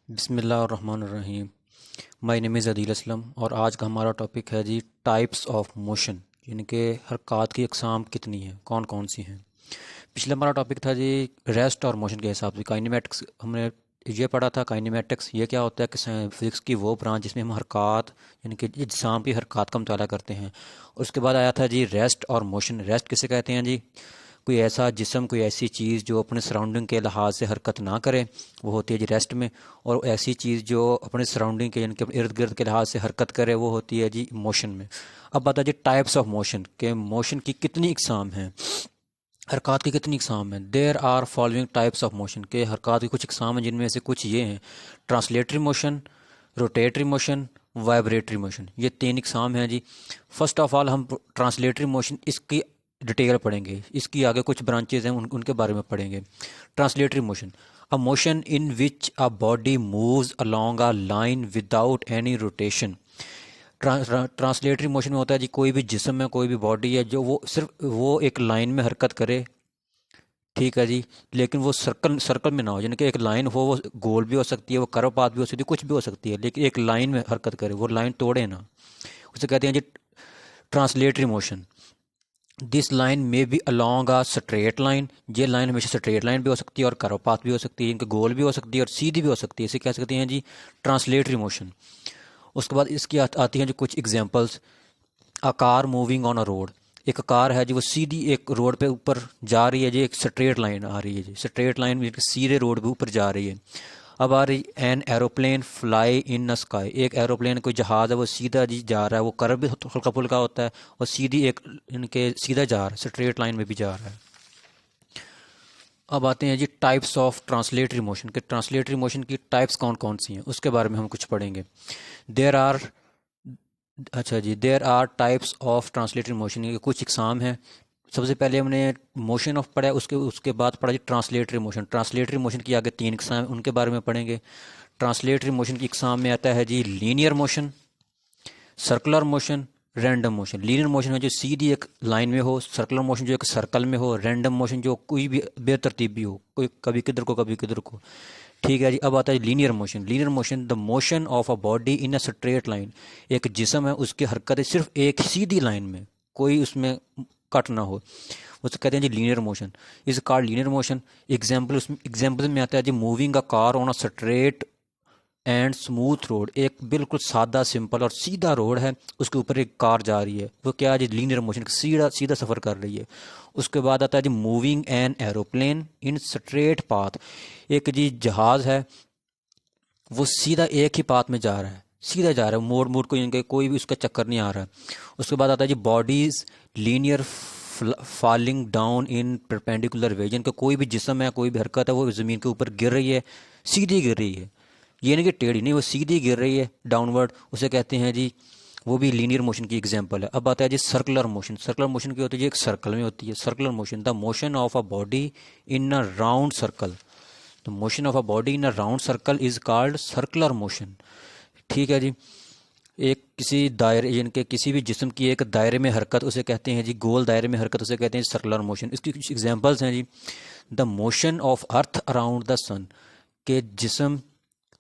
बिस्मिल्लाहिर्रहमानिर्रहीम। My name is Adeel Aslam और आज का हमारा टॉपिक है जी टाइप्स ऑफ मोशन, यानी कि हरकत की अक़साम कितनी हैं, कौन कौन सी हैं। पिछले हमारा टॉपिक था जी रेस्ट और मोशन के हिसाब से काइनेमेटिक्स। हमने ये पढ़ा था काइनेमेटिक्स ये क्या होता है कि फिज़िक्स की वो ब्रांच जिसमें हम हरकत यानी कि जिस्म की हरकत का मुताला करते हैं। उसके बाद आया था जी रेस्ट और मोशन। रेस्ट किसे कहते हैं जी? कोई ऐसा जिस्म, कोई ऐसी चीज़ जो अपने सराउंडिंग के लिहाज से हरकत ना करे, वो होती है जी रेस्ट में। और ऐसी चीज़ जो अपने सराउंडिंग के यानी कि अपने इर्द गिर्द के लिहाज से हरकत करे, वो होती है जी मोशन में। अब बता जी टाइप्स ऑफ मोशन के मोशन की कितनी इकसाम हैं, हरकत की कितनी इकसाम हैं। There are following types of motion के हरकत की कुछ इकसाम हैं, जिनमें से कुछ ये हैं: translatory motion, rotatory motion, vibratory motion. ये तीन इकसाम हैं जी। फर्स्ट ऑफ ऑल हम ट्रांसलेटरी मोशन इसकी डिटेल पढ़ेंगे, इसकी आगे कुछ ब्रांचेज हैं उनके बारे में पढ़ेंगे। Translatory motion, a motion in which a body moves along a line without any rotation. Translatory motion में होता है जी कोई भी जिस्म है, कोई भी बॉडी है जो वो सिर्फ वो एक लाइन में हरकत करे, ठीक है जी, लेकिन वो सर्कल सर्कल में ना हो। यानी कि एक लाइन हो, वो गोल भी हो सकती है, वो कर्व पाथ भी हो सकती है, कुछ भी हो सकती है, लेकिन एक लाइन में हरकत करे, वो लाइन तोड़े ना। उसे कहते हैं जी ट्रांसलेटरी मोशन। दिस लाइन में be along a straight line. ये लाइन हमेशा स्ट्रेट लाइन भी हो सकती है और कर्व पाथ भी हो सकती है, इनके गोल भी हो सकती है और सीधी भी हो सकती है। इसे कह सकते हैं जी ट्रांसलेटरी मोशन। उसके बाद इसकी आती हैं जो कुछ examples. A car moving on a road, एक कार है जी वो सीधी एक रोड पे ऊपर जा रही है जी, एक स्ट्रेट लाइन आ रही है जी, स्ट्रेट लाइन में सीधे रोड पे ऊपर जा रही है। अब आ रही एन एरोप्लेन फ्लाई इन न स्काई, एक एरोप्लेन कोई जहाज़ है वो सीधा जी जा रहा है, वो कर्व भी हल्का फुल्का होता है और सीधी एक इनके सीधा जा रहा है, स्ट्रेट लाइन में भी जा रहा है। अब आते हैं जी टाइप्स ऑफ ट्रांसलेटरी मोशन के ट्रांसलेटरी मोशन की टाइप्स कौन कौन सी हैं, उसके बारे में हम कुछ पढ़ेंगे। देर आर अच्छा जी, there are types of translatory motion के कुछ इकसाम हैं। सबसे पहले हमने मोशन ऑफ पढ़ा, उसके उसके बाद पढ़ा जी ट्रांसलेटरी मोशन। ट्रांसलेटरी मोशन की आगे तीन इकसाम हैं, उनके बारे में पढ़ेंगे। ट्रांसलेटरी मोशन की इकसाम में आता है जी linear motion, circular motion, random motion. Linear motion है जो सीधी एक लाइन में हो, सर्कुलर मोशन जो एक सर्कल में हो, रैंडम मोशन जो कोई भी बेतरतीब भी हो, कोई कभी किधर को कभी किधर को, ठीक है जी। अब आता है linear motion. Linear motion the motion of a body in a straight line, एक जिस्म है उसकी हरकत सिर्फ एक सीधी लाइन में, कोई उसमें कट ना हो, उसे कहते हैं जी लीनियर मोशन। इस कार लीनियर मोशन। एग्जाम्पल में आता है जी moving a car on a straight and smooth road, एक बिल्कुल सादा सिंपल और सीधा रोड है, उसके ऊपर एक कार जा रही है, वो क्या है जी लीनियर मोशन, सीधा सीधा सफ़र कर रही है। उसके बाद आता है जी moving an aeroplane in straight path, एक जी जहाज़ है वो सीधा एक ही पाथ में जा रहा है, सीधा जा रहा है, मोड़ मोड़ कोई भी उसका चक्कर नहीं आ रहा है। उसके बाद आता है जी bodies linear falling down in perpendicular way, जिनका कोई भी जिस्म है, कोई भी हरकत है, वो ज़मीन के ऊपर गिर रही है, सीधी गिर रही है, ये नहीं कि टेढ़ी नहीं, वो सीधी गिर रही है डाउनवर्ड, उसे कहते हैं जी, वो भी लीनियर मोशन की एग्जांपल है। अब आता है जी सर्कुलर मोशन। सर्कुलर मोशन की होती है जी एक सर्कल में होती है। Circular motion the motion of a body in a round circle, the motion of a body in a round circle is called circular motion, ठीक है जी। एक किसी दायरे यानी कि किसी भी जिस्म की एक दायरे में हरकत उसे कहते हैं जी, गोल दायरे में हरकत उसे कहते हैं सर्कुलर मोशन। इसकी कुछ एग्जांपल्स हैं जी। The motion of earth around the sun, के जिस्म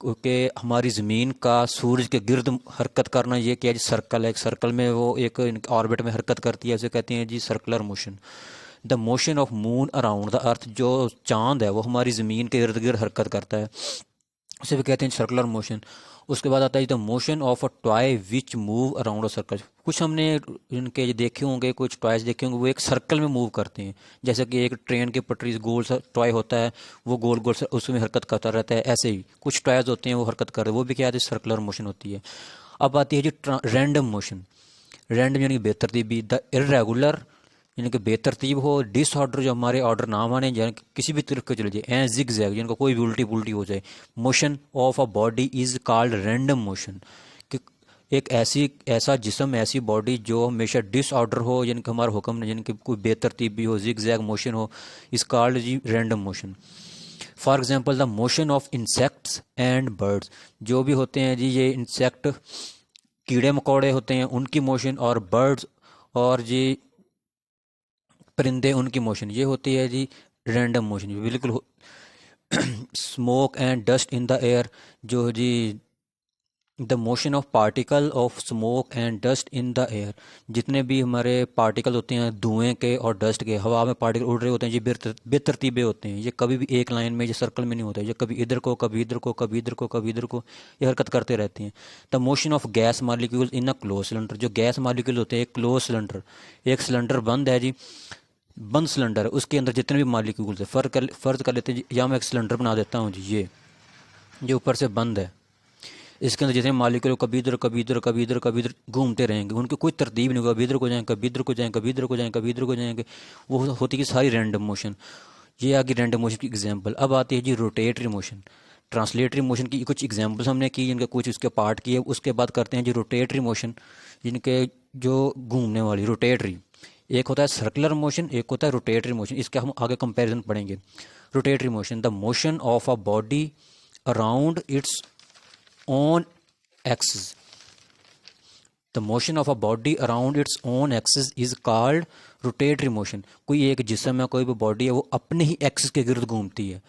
के हमारी ज़मीन का सूरज के गिर्द हरकत करना, ये क्या जी सर्कल है, एक सर्कल में वो एक ऑर्बिट में हरकत करती है, उसे कहते हैं जी circular motion. The motion of moon around the earth, जो चांद है वो हमारी ज़मीन के इर्द गिर्द हरकत करता है, उसे भी कहते हैं सर्कुलर मोशन। उसके बाद आता है the motion of a toy which move around a circle. कुछ हमने इनके देखे होंगे, कुछ टॉयज देखे होंगे, वो एक सर्कल में मूव करते हैं, जैसे कि एक ट्रेन के पटरी गोल सा टॉय होता है, वो गोल गोल उसमें हरकत करता रहता है, ऐसे ही कुछ टॉयज होते हैं वो हरकत कर रहे हैं, वो भी क्या है सर्कुलर मोशन होती है। अब आती है जी रैंडम मोशन। रैंडम यानी बेतरतीबी, द इरेगुलर यानी कि बेतरतीब हो, डिसऑर्डर जो हमारे ऑर्डर ना माने, यानी कि किसी भी तरफ के चले जाए, एं जिग जैग जिनको कोई भी उल्टी पुल्टी हो जाए। Motion of a body is called random motion, कि एक ऐसा जिस्म, ऐसी बॉडी जो हमेशा डिसऑर्डर हो, यानी कि हमारा हुक्म यानी कि कोई बेतरतीब भी हो, जिग जैग मोशन हो, is called ji random motion. For example the motion of insects and birds, जो भी होते हैं जी ये इंसेक्ट, कीड़े मकोड़े होते हैं, उनकी मोशन, और बर्ड्स और जी परिंदे, उनकी मोशन, ये होती है जी रैंडम मोशन, बिल्कुल smoke and dust in the air, जो जी the motion of particle of smoke and dust in the air, जितने भी हमारे पार्टिकल होते हैं धुएं के और डस्ट के, हवा में पार्टिकल उड़ रहे होते हैं, ये बेतरतीबे होते हैं, ये कभी भी एक लाइन में, ये सर्कल में नहीं होते, ये कभी इधर को कभी इधर को कभी इधर को कभी इधर को, ये हरकत करते रहते हैं। The motion of gas molecule in a close cylinder, जो गैस मालिक्यूल होते हैं एक क्लोज सिलेंडर, एक सिलेंडर बंद है जी, बंद सिलेंडर है, उसके अंदर जितने भी मालिक्यूल्स है, फ़र्ज कर लेते हैं जी, या मैं एक सिलेंडर बना देता हूँ जी, ये ऊपर से बंद है, इसके अंदर जितने मालिक्यूल कभी इधर कभी इधर कभी इधर कभी इधर घूमते रहेंगे, उनकी कोई तरतीब नहीं होगा, कभी इधर को जाएँ कभी इधर को जाएँ कभी इधर को जाएँ कभी इधर को जाएंगे, वो होती है सारी रैंडम मोशन। ये आ गई रैंडम मोशन की एग्जांपल। अब आती है जी रोटेटरी मोशन, ट्रांसलेटरी मोशन की कुछ एग्जांपल्स हमने की, जिनके कुछ उसके पार्ट किए। उसके बाद करते हैं जी रोटेटरी मोशन, जिनके जो घूमने वाली रोटेटरी, एक होता है सर्कुलर मोशन, एक होता है रोटेटरी मोशन। इसका हम आगे कंपैरिजन पढ़ेंगे। Rotatory motion, the motion of a body around its own axis, the motion of a body around its own axis is called rotatory motion। कोई एक जिस्म है, कोई भी बॉडी है, वो अपने ही एक्सिस के गिर्द घूमती है,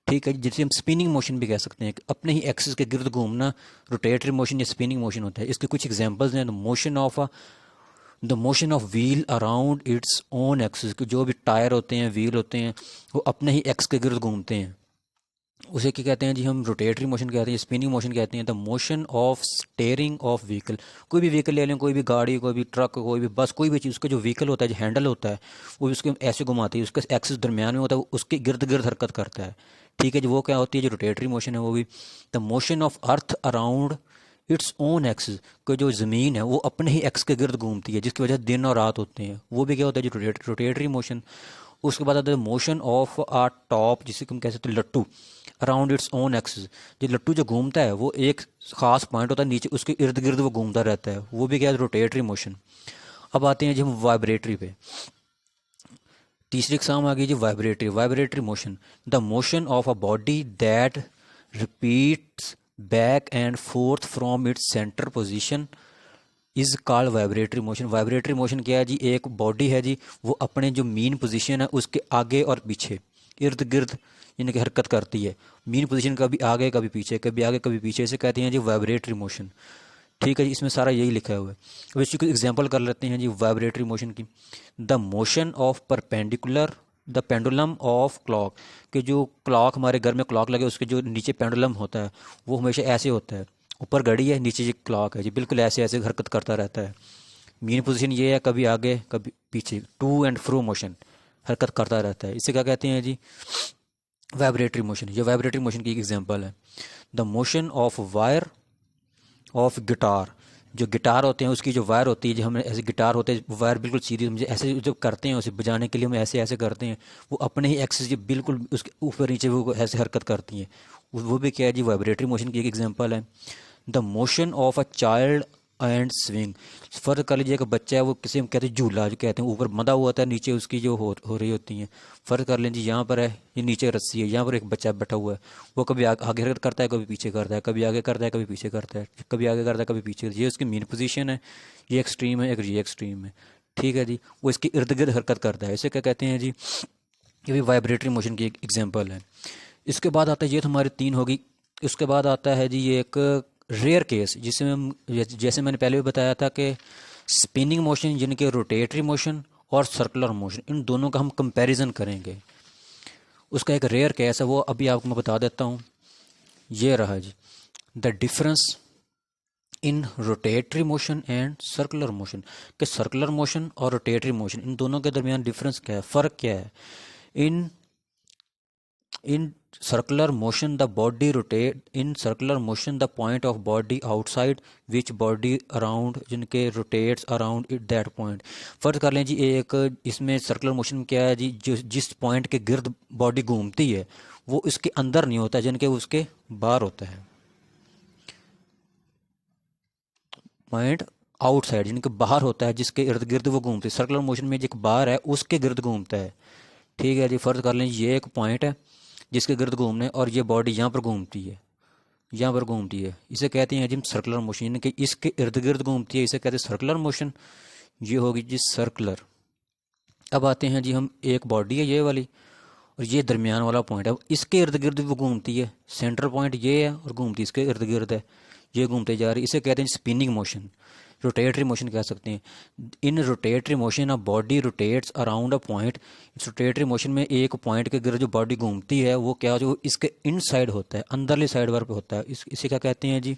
ठीक है, जिसे हम स्पिनिंग मोशन भी कह सकते हैं, अपने ही एक्सिस के गिर्द घूमना रोटेटरी मोशन या स्पिनिंग मोशन होता है। इसके कुछ एग्जांपल्स हैं। The motion of wheel around its own axis, जो भी टायर होते हैं, व्हील होते हैं, वो अपने ही एक्स के गिर्द घूमते हैं, उसे क्या कहते हैं जी, हम रोटेटरी मोशन कहते हैं, स्पिनिंग मोशन कहते हैं। The motion of steering of vehicle, कोई भी व्हीकल ले लें, कोई भी गाड़ी, कोई भी ट्रक, कोई भी बस, कोई भी चीज़, उसका जो व्हीकल होता है, जो हैंडल होता है, वो उसके ऐसे घुमाती है, उसका एक्सिस दरमियान में होता है, वो उसके गिर्द गिर्द हरकत करता है, ठीक है जी, वो क्या होती है जो रोटेटरी मोशन है वो भी। The motion of earth around its own axis, को जो ज़मीन है वो अपने ही एक्स के गिर्द घूमती है, जिसकी वजह से दिन और रात होते हैं, वो भी क्या होता है जो रोटेटरी मोशन। उसके बाद आता है मोशन ऑफ आ टॉप, जिसे हम कह सकते हैं लट्टू, अराउंड इट्स ओन एक्सिस, जो लट्टू जो घूमता है वो एक खास पॉइंट होता है नीचे, उसके इर्द गिर्द वो घूमता रहता है, वो भी क्या है रोटेटरी मोशन। अब आते हैं जी हम वाइब्रेटरी पे। तीसरी इकसाम आ गई जी vibratory motion, the motion of a body that repeats back and forth from its centre position is called vibratory motion. Vibratory motion क्या है जी, एक बॉडी है जी, वो अपने जो मीन पोजीशन है उसके आगे और पीछे इर्द गिर्द यानी कि हरकत करती है। मीन पोजीशन कभी आगे कभी पीछे, कभी आगे कभी पीछे, इसे कहते हैं जी वाइब्रेटरी मोशन, ठीक है जी, इसमें सारा यही लिखा हुआ है। अब इसकी कुछ एग्जांपल कर लेते हैं जी वाइब्रेटरी मोशन की। The motion of perpendicular the pendulum of clock, कि जो क्लॉक हमारे घर में क्लॉक लगे उसके जो नीचे पेंडुलम होता है वो हमेशा ऐसे होता है, ऊपर घड़ी है नीचे जी क्लॉक है जी, बिल्कुल ऐसे ऐसे हरकत करता रहता है। मीन पोजीशन ये है, कभी आगे कभी पीछे, टू एंड फ्रो मोशन, हरकत करता रहता है। इसे क्या कहते हैं जी वाइब्रेटरी मोशन। ये वाइब्रेटरी मोशन की एक एग्जांपल है। The motion of wire of guitar, जो गिटार होते हैं उसकी जो वायर होती है, जो हमें ऐसे गिटार होते हैं वायर बिल्कुल सीधी, हम ऐसे जब करते हैं उसे बजाने के लिए हम ऐसे ऐसे करते हैं, वो अपने ही एक्सिस बिल्कुल उसके ऊपर नीचे वो ऐसे हरकत करती हैं, वो भी क्या है जी वाइब्रेटरी मोशन की एक एग्जांपल है। The motion of a child and swing, फर्ज कर लीजिए कि बच्चा है, वो किसी हम कहते हैं झूला, जो कहते हैं ऊपर बंधा हुआ होता है, नीचे उसकी जो हो रही होती हैं। फर्ज कर लीजिए यहाँ पर है, ये नीचे रस्सी है, यहाँ पर एक बच्चा बैठा हुआ है, वो कभी आगे हरकत करता है, कभी पीछे करता है, कभी आगे करता है, कभी पीछे करता है, कभी आगे करता है, कभी पीछे। ये उसकी मेन पोजीशन है, ये एक्सट्रीम है, एक ये एक्सट्रीम है, ठीक है जी, वो इसके इर्द गिर्द हरकत करता है, इसे क्या कहते हैं जी, ये भी वाइब्रेटरी मोशन की एक एग्जाम्पल है। इसके बाद आता है, ये तो हमारी तीन होगी। उसके बाद आता है जी ये एक रेयर केस, जिसमें हम जैसे मैंने पहले भी बताया था कि स्पिनिंग मोशन, जिनके रोटेटरी मोशन और सर्कुलर मोशन, इन दोनों का हम कंपैरिजन करेंगे। उसका एक रेयर केस है, वो अभी आपको मैं बता देता हूँ। ये रहा जी the difference in rotatory motion and circular motion, कि सर्कुलर मोशन और रोटेटरी मोशन इन दोनों के दरमियान डिफरेंस क्या है, फ़र्क क्या है। इन circular motion the body rotate, in circular motion the point of body outside which body around, जिनके rotates around it that point। फर्ज कर लें जी एक इसमें सर्कुलर मोशन क्या है जी, जो जिस पॉइंट के गिर्द बॉडी घूमती है वो इसके अंदर नहीं होता, जिनके उसके बाहर होता है, पॉइंट आउटसाइड जिनके बाहर होता है, जिसके इर्द गिर्द वो घूमती है। सर्कुलर मोशन में जो बाहर है उसके गिर्द घूमता है, ठीक है जी। फर्ज कर लें ये एक पॉइंट है जिसके गिर्द घूमने, और ये बॉडी यहाँ पर घूमती है, यहाँ पर घूमती है, इसे कहते हैं जी सर्कुलर मोशन, यानी कि इसके इर्द गिर्द घूमती है, इसे कहते हैं सर्कुलर मोशन। ये होगी जी सर्कुलर। अब आते हैं जी हम, एक बॉडी है ये वाली, और ये दरमियान वाला पॉइंट है, इसके इर्द गिर्द वो घूमती है, सेंट्रल पॉइंट ये है और घूमती इसके इर्द गिर्द है, ये घूमते जा रही है। इसे कहते हैं स्पिनिंग मोशन, रोटेटरी मोशन कह सकते हैं। In rotatory motion a body rotates around a point. इस रोटेटरी मोशन में एक पॉइंट के गिर्द जो बॉडी घूमती है वो क्या, जो इसके इनसाइड होता है, अंदरली साइड पर होता है, इसे क्या कहते हैं जी,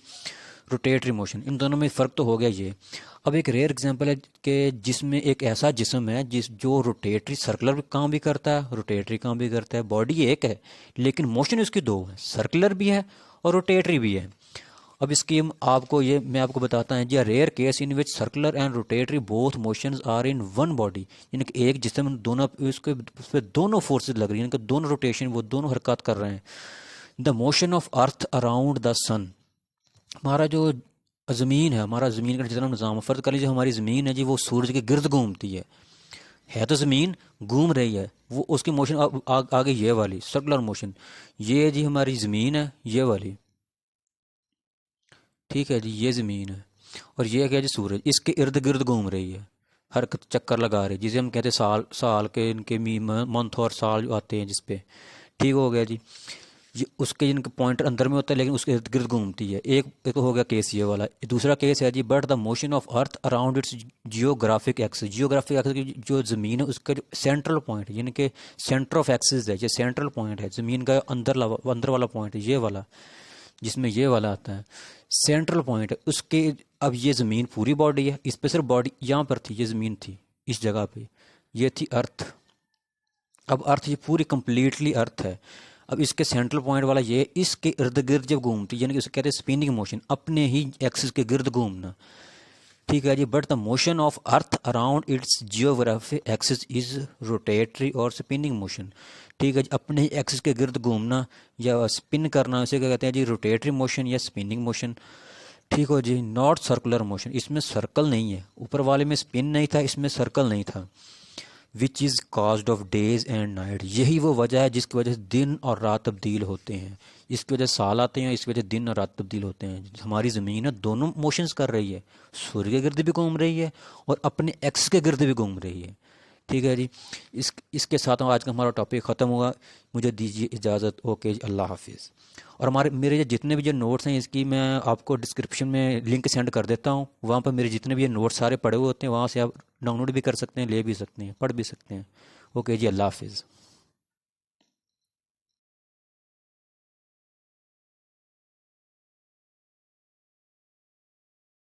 रोटेटरी मोशन। इन दोनों में फ़र्क तो हो गया ये। अब एक रेयर एग्जांपल है कि जिसमें एक ऐसा जिस्म है जो रोटेटरी सर्कुलर काम भी करता है, रोटेटरी काम भी करता है। बॉडी एक है लेकिन मोशन उसकी दो है, सर्कुलर भी है और रोटेटरी भी है। अब इसकी मैं आपको बताता हूँ जी, rare case in which circular and rotatory both motions are in one body, यानी कि एक जिस्म दोनों उस पर दोनों फोर्सेज लग रही है, यानी कि दोनों रोटेशन, वो दोनों हरकत कर रहे हैं। The motion of earth around the sun, हमारा जो ज़मीन है, हमारा ज़मीन का जितना निज़ाम, फ़र्ज़ कर लीजिए हमारी ज़मीन है जी, वो सूरज के गिर्द घूमती है तो ज़मीन घूम रही है, वो उसकी मोशन आगे ये वाली सर्कुलर मोशन, ये जी हमारी ज़मीन है ये वाली, ठीक है जी, ये ज़मीन है और ये क्या जी सूरज, इसके इर्द गिर्द घूम रही है, हर चक्कर लगा रही है, जिसे हम कहते हैं साल के इनके मंथ और साल जो आते हैं जिस पे, ठीक हो गया जी। ये उसके जिनके पॉइंटर अंदर में होता है लेकिन उसके इर्द गिर्द घूमती है। एक हो गया केस ये वाला। दूसरा केस है जी, but the motion of earth around its geographic axis. Geographic axis की जो ज़मीन है उसका जो सेंट्रल पॉइंट, यानी कि सेंटर ऑफ एक्सिस है, ये सेंट्रल पॉइंट है, ज़मीन का अंदर वाला पॉइंट है ये वाला, जिसमें ये वाला आता है सेंट्रल पॉइंट है उसके। अब ये ज़मीन पूरी बॉडी है, इस पर सिर्फ बॉडी यहाँ पर थी, ये ज़मीन थी इस जगह पे, ये थी अर्थ। अब अर्थ ये पूरी कंप्लीटली अर्थ है। अब इसके सेंट्रल पॉइंट वाला ये, इसके इर्द गिर्द जब घूमती है, यानी कि उसे कहते हैं स्पिनिंग मोशन, अपने ही एक्सिस के गिर्द घूमना, ठीक है जी। But the motion of earth around its geographic axis is rotatory और स्पिनिंग मोशन, ठीक है जी। अपने ही एक्सिस के गिर्द घूमना या स्पिन करना, उसे क्या कहते हैं जी, रोटेटरी मोशन या स्पिनिंग मोशन, ठीक हो जी। नॉट सर्कुलर मोशन, इसमें सर्कल नहीं है, ऊपर वाले में स्पिन नहीं था, इसमें सर्कल नहीं था। Which is caused of days and night, यही वो वजह है जिसकी वजह से दिन और रात तब्दील होते हैं, इसकी वजह से साल आते हैं, इसकी वजह से दिन और रात तब्दील होते हैं। हमारी ज़मीन है दोनों मोशंस कर रही है, सूर्य के गिर्द भी घूम रही है और अपने एक्स के गिर्द भी घूम रही है, ठीक है जी। इसके साथ आज का हमारा टॉपिक ख़त्म हुआ। मुझे दीजिए इजाज़त, ओके जी, अल्लाह हाफिज़। और मेरे जितने भी जो नोट्स हैं इसकी मैं आपको डिस्क्रिप्शन में लिंक सेंड कर देता हूँ, वहाँ पर मेरे जितने भी ये नोट्स सारे पड़े हुए होते हैं, वहाँ से आप डाउनलोड भी कर सकते हैं, ले भी सकते हैं, पढ़ भी सकते हैं। ओके जी, अल्लाह हाफिज़।